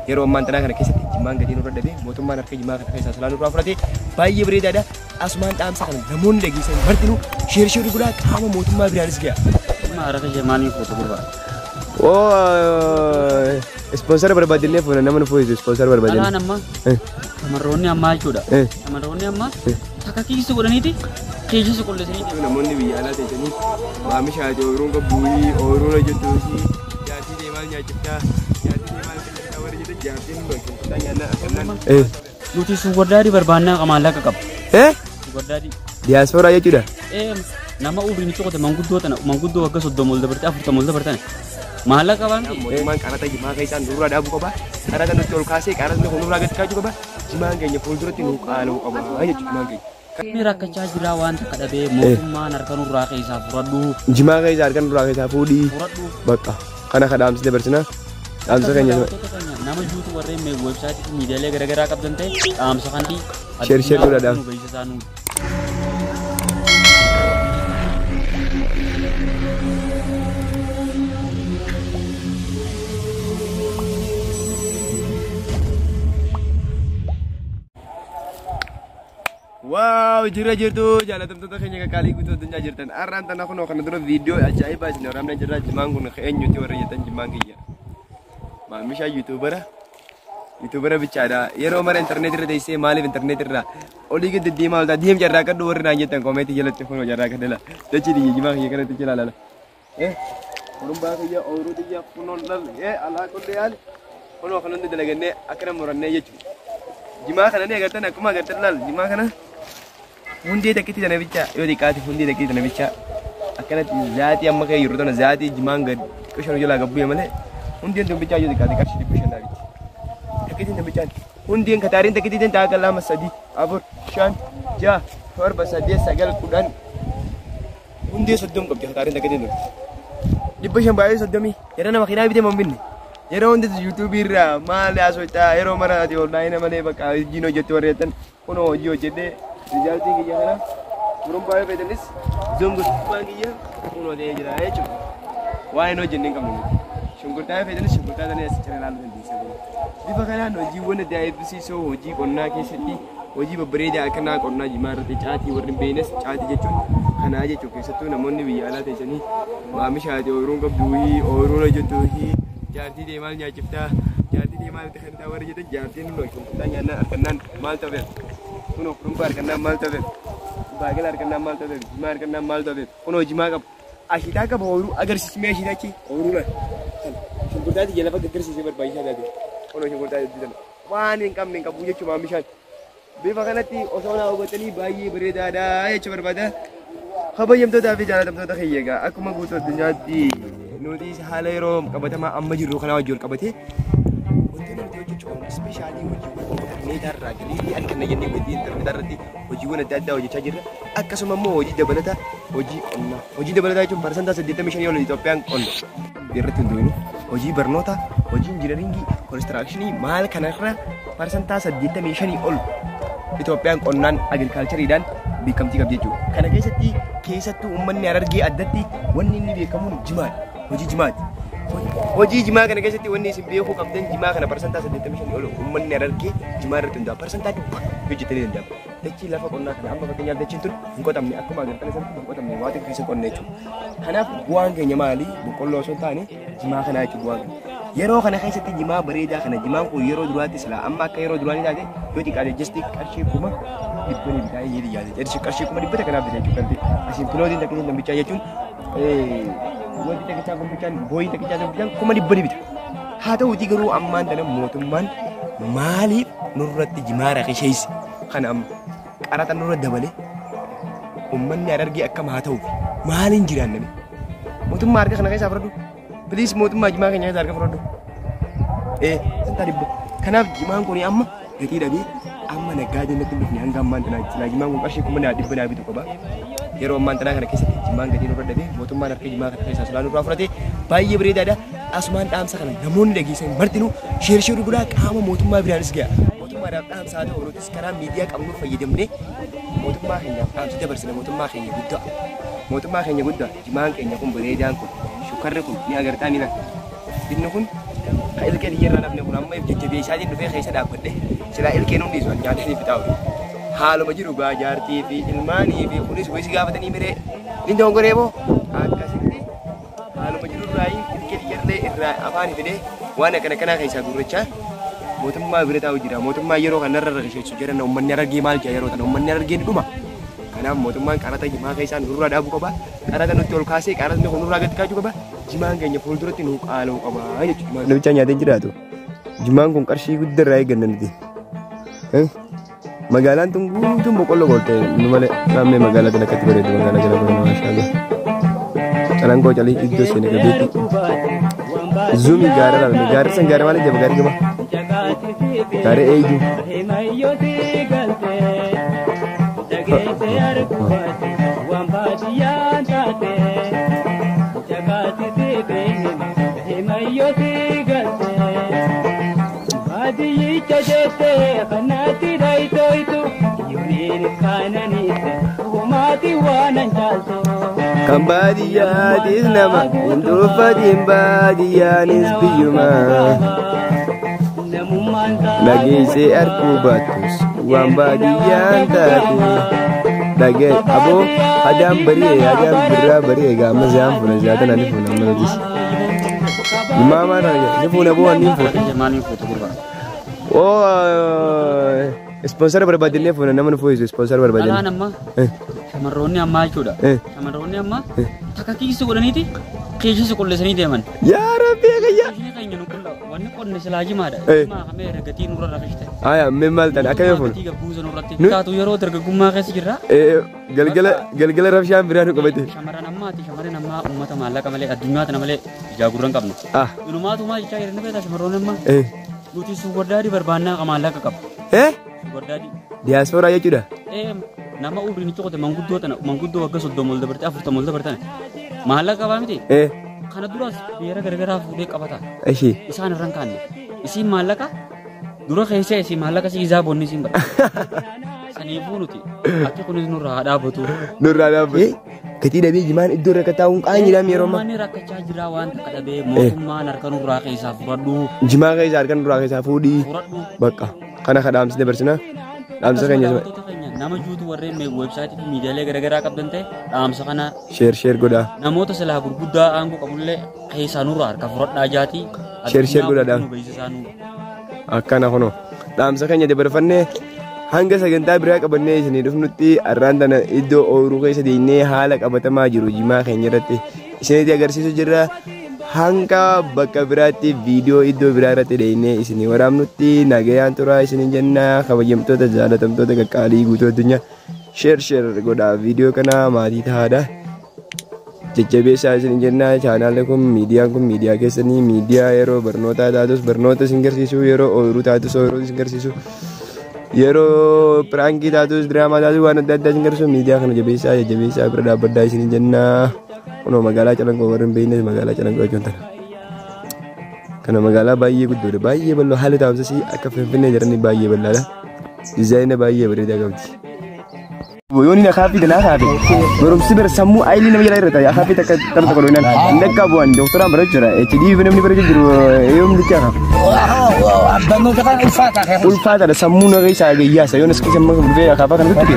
yeroo ammaan tanaa kana keessatti jimaan gadi nurra dhabe mootummaan harka jimaa kana keessaa salaan nurraa fudhate baay'ee bareedaadha. Asumaan dhaamsa kana namoonni dhageessan martinuu sheer guddaa qaama mootummaa biraanis ga'a. Harka jemaanii foto gurba. Sponsor barbaadillee fuuna nama nu fooyisu sponsor barbaadillee. Alaan amma shamarroonni ammaa jechuudha. Shamarroonni ammaa takka kiisu godhaniiti keessa qulqulleessanii. Namoonni biyya alaa ta'anii oomisha ati ooyiruun qabduuyi ooyiruun hojjetuusi jaatii deemaa nyaachiftaa jaatii deemaa nyaachiftaa warri jedhan jaatiin bakka nyaanna akkanaan. Nuti suugardaadii barbaannaa maallaqa qaba. Suugardaadii. Diyaaspooraa jechuudha. Nama umriin tokkote manguddoo waggaa 30 ol dabartee 40 ol dabartan maallaqa waan mootummaan qarata jimaa keessaan nurraa dhaabuu qaba. Qarata nutti ol kaasee qarata nuti nurraa gadi kaachuu qaba. Jimaan keenya fuulduratti nu qaala'uu qaba jechuudha jimaan keenya. Kami rakkachaa jira waan takka dhabee mootummaan harka nurraa keessaa fudhadhu. Jimaa keessaa harka nurraa keessaa fuudhii. Bakka kana kadhaamsi dabarsina. Dhaamsa keenya. Nama juutu warreen weebsaayitii miidiyaalee garaagaraa qabdan ta'e dhaamsa kanti. Sheer godhadhaaf. Wow, jirtu jaalatamtoota keenya kakaalii guutuu addunyaa jirtan arraan tanaa kunoo kana dura viidiyoo ajaa'ibaa isin waraabnee jirra. Jimaan kun eenyuti warra jettan jimaan kiyya maamishaa yuutuubara bichaadha. Yeroo mara intarneet irra teessee maaliif intarneet irraa olii gadi deemaa oltaa deem jarraa kadhu warri naan jettan koomeetii jalatti kunoo jarraa kadhala dachii diyya jimaa kiyya kanatti jala lala kurumbaa kiyya ooyiruu xiyya kunoon lal alaa qollee yaali kunoo kan hundi dalagannee akkana murannee jechuudha. Jimaa kana ni agartan akkuma agartan lal jimaa kana hundee takkitti tana bicha yoo xiqqaate hundee takkitti tana bicha akkanatti zaatii amma kee yeroo tana zaatii jimaan gad qishan jalaa gabbuye malee hundeen tun bicha yoo xiqqaate qarshii 500 bicha takkitti tana bichaan hundeen kataariin takkitti tana ta'a lama 3 4 5 6 7 8 9 10 hundee 30 qabdi kataariin takkitti tana 500 baay'ee 30 yeroo nama kinaa bitee mambinne yeroo hundi YouTube irraa maal yaasochaa yeroo mara ati online malee bakka hojiin hojjettu warreettan kunoo hojii hojjedhee rizaaltiin kiyya kana buruun baay'ee fayyadanis zongosaan kiyya kunoo ta'ee jira jechuudha. Waan hojjennee hin qabnu shunkurtaa fayyadanis shunkurtaa ta'anii as cina ilaaluu dandeessa. Bifa kanaan hojiiwwan adda eebbisiisoo hojii qonnaa keessatti hojii babbareedaa akkanaa qonnaa jimaa irratti caatii warri beeynes caatii jechuun kanaa jechuudha. Keessattuu namoonni biyya alaa teessanii oomisha ati ooyiruun qabduuyi ooyiruun hojjettuuyi jaartii deemaa nyaachiftaa jaartii deemaa itti kan warri jedhan jaartiin nu shunkurtaa nyaannaa harkannaan maal ta'eef kunoo kurumbaa harkannaan maal ta'eef baagala harkannaan maal ta'eef jimaa harkannaan maal ta'eef kunoo jimaa qaba ashiitaa qaba ooyiruu agarsiismee ashiitaa achi ooyiruu laal shunkurtaatti jala bakka agarsiisee barbaachisaa taate kunoo shunkurtaatti hojjetan waan hin qabne hin qabu jechuudha oomishaan bifa kanatti osoo naa hubatanii baay'ee bareedaadha jechuu barbaada. Kabajamtootaa fi jaalatamtoota kiyya egaa akkuma guutuu addunyaatti nuti haala yeroo qabatamaa amma jirru kanaa wajjin qabate wanti nuti hojjechuun ispeeshaalii hojiiwwan interneetaa irraa galii arganna jennee hojii interneetaa irratti hojiiwwan adda addaa hojjechaa jirra. Akkasuma immoo hojii dabalataa hojii qonnaa hojii dabalataa jechuun parsantaa 85 ol Itoophiyaan qonna irratti hundaa'uun hojii barnoota hojii injiinaringii konistirakshinii maal kanarra parsantaa 85 ol Itoophiyaan qonnaan agirikaalchariidhaan beekamtii qabdi jechuudha. Kana keessattuu uummanni Harargee addatti wanni inni beekamuun jimaadha. Hojii jimaati. Hojii jimaa kana keessatti wanni isin beekuu qabdan jimaa kana parsantaa 85 ol uummanni Harargee jimaa irratti hundaa'a. Parsantaa 100 hojjetanii danda'ama. Dachii lafa qonnaa kana amma fakkeenyaaf dachiin tun hin qotamne akkuma agartan isatti hin qotamne waan tokko keessa qonna jechuudha. Kanaaf bu'aan keenya maali? Boqqolloo osoo hin taane jimaa kanaa jechuudha bu'aan keenya. Yeroo kana keessatti jimaa bareedaa kana jimaan kun yeroo duraatti silaa amma akka yeroo duraanii taate yoo xiqqaate jesti qarshii kuma dhibbanii bitaa jedhi yaade jedhi qarshii kuma dhibbata kanaaf bitaa jechuudha kan ta'e asiin pilootiin takkisaan dambichaa jechuun wanti takkichaa gumbichaan booyin takkichaa gumbichaan kuma dhibbanii bita haa ta'uutii garuu ammaan tana mootummaan maaliif nurratti jimaa rakisheessi kana amma qarata nurra dabale uummanni Harargee akkam haa ta'uuf maaliin jiraanname mootummaa harka kana keessaa fudhadhu please mootummaa jimaa keenya keessaa harka fudhadhu santaa dhibba kanaaf jimaan kun amma gatii dhabee amma naggaadeen natti dhufne hanga ammaan tanaa jira jimaan kun qarshii kuma dhibba naa bitu qaba yeroo ammaan tanaa kana keessatti jimaan gatii nurra dhabee mootummaan harka jimaa kana keessaa silaa nurraa fudhatee baay'ee bareedaadha. Asumaan dhaamsa kana namoonni dhageessan martinuu sheer guddaa qaama mootummaa biraanis ga'a mootummaadhaaf dhaamsa haa ta'u nutis karaa miidiyaa qabnuuf fayyadamnee mootummaa keenyaaf dhaamsa dabarsina mootummaa keenya guddaa jimaan keenya kun bareedaan kun shukarri kun ni agartaa ni laata inni kun ilkeen hiyyeerraa dhabne kun amma jajjabeessaatiin dhufee keessa dhaabbadhe silaa ilkeen hundi sun nyaatanii bitaa'u haaluma jiru gaa jaartii fi ilmaanii fi kunis wayisi gaafatanii miree ni dongoree boo akkasitti haaluma jiru irraa ilkeen hiyyerlee irraa afaan fidee waan akkana kanaa keessaa gurrachaa mootummaa bira taa'u jira mootummaa yeroo kanarra rarrasheessu jedhan uummanni argee maal jaa yeroo tan uummanni argee ni dhuma kanaaf mootummaan qarata jimaa keessaan nurraa dhaabuu qaba qarata nutti ol kaasee qaratni kun nurraa gadi kaachuu qaba jimaan keenya fuulduratti nu qaala'uu qaba jechuudha namicha nyaatee jiraatu jimaan kun qarshii guddaa eegganna nuti magaalaan tun guutuun boqqolloo goolte nu malee naannoo magaalaa tan akkatti bareedu magaalaa jala kun nama shaagaa calangoo calii iddoo seene gabeetti zuumi gaara lamme gaara san gaara maal jedhama gaari gaba gaara eeyyuu kan baadiyyaatiis nama hin dhuunfatiin baadiyyaanis biyyuma dhageessee arguu baattus waan baadiyyaan taate dhagee aboo hadaan bari'ee hadaan birraa bari'ee gaama zaan fuuna zaatan ani fuuna amanatis jimaa maan arga ni fuuna boo ani fuuna sponsor barbaadinee fuuna nama nu fooyisu sponsor barbaadinee alaan amma shamarroonni ammaa jechuudha shamarroonni amma takka kiisu godhaniiti keessa qulleessanii deeman yaa rabbi eegayyaa wanni qonne silaa jimaadha maa kamee ergatii nurra rafishte aya mee maal tan akkamiin fuuna gatii gabbuusa nurratti taatu yeroo dargaggummaa keessa jirra galgala rafshaan biraa nu qabate shamarran ammaa uummata maallaqa malee addunyaa tana malee jaagurran qabnu inumaatu maa jechaa jiran beektaa shamarroonni ammaa nuti suugardaadii barbaannaa maallaqa qabu suugardaadii diyaaspooraa jechuudha nama umriin cokote manguddoo waggaa 30 ol dabarte 40 ol dabartan maallaqa qabaa miti kana duraas beera garagaraa fuudhee qabata isaan irraan kaanne isiin maallaqa dura keessee isiin maallaqa si isaa bonni isiin bara saniifuu nuti akka kunis nurraa dhaabbatu gatii dhabee jimaan iddoo irra taa'uun qaanyiidhaan yeroo ammaa manni rakkachaa jira waan takka dhabee mootummaan harka nurraa keessaa fudhadhu jimaa keessaa harka nurraa keessaa fuudhii bakka kana kadhaamsi dabarsina dhaamsa keenya nama juutu warreen websaayitii fi miidiyaalee garagaraa qabdan ta'e dhaamsa kana sheer godhaa namoota silaa gurguddaa aangoo qabullee keessaa nurraa harka fudhadhaa jaatii sheer godhaadhaan akkana kuno dhaamsa keenya dabarfannee hanga sagantaa biraa qabannee isinii dhufnutti arraan tana iddoo ooyiruu keessa deemnee haala qabatamaa jiru jimaa keenya irratti isinitti agarsiisu jirra hanga bakka biraatti viidiyoo iddoo biraa irratti deemnee isinii waraabnutti nagayaan turaa isiniin jenna kabajamtoota jaalatamtoota qaqqaalii guutuu addunyaa sheer godhaa viidiyoo kana maatii tahaadha jajjabeessaa isiniin jenna chaanaalli kun miidiyaa keessanii miidiyaa yeroo barnootaa taatus barnoota isin garsiisu yeroo ooyiruu taatus ooyiruu isin garsiisu yeroo piraangii taatus diraamaa taatus waan adda addaa isin garsiisu miidiyaa kana jajjabeessaa bira dhaabbadhaa isiniin jenna kunoo magaalaa Calangoo warreen beeynes magaalaa Calangoo jechuun tana kana magaalaa baay'ee guddoodha baay'ee bal'oo haala taa'umsasii akka Finfinnee jiranii baay'ee bal'aadha dizaayina baay'ee bareedaa qabdi. Yooni na kaafi dana kaafi barumsi ber sammu ayli nama jala irrata ya kaafi takka tapha tokko dho'inan ndakka bu'an doktora bara jira HD namni bara jiru yoom dicha kaafi abbanno kan ulfaata sammu na gaisa gayyaasa yoona skisa amma bebe kaafa kan tutti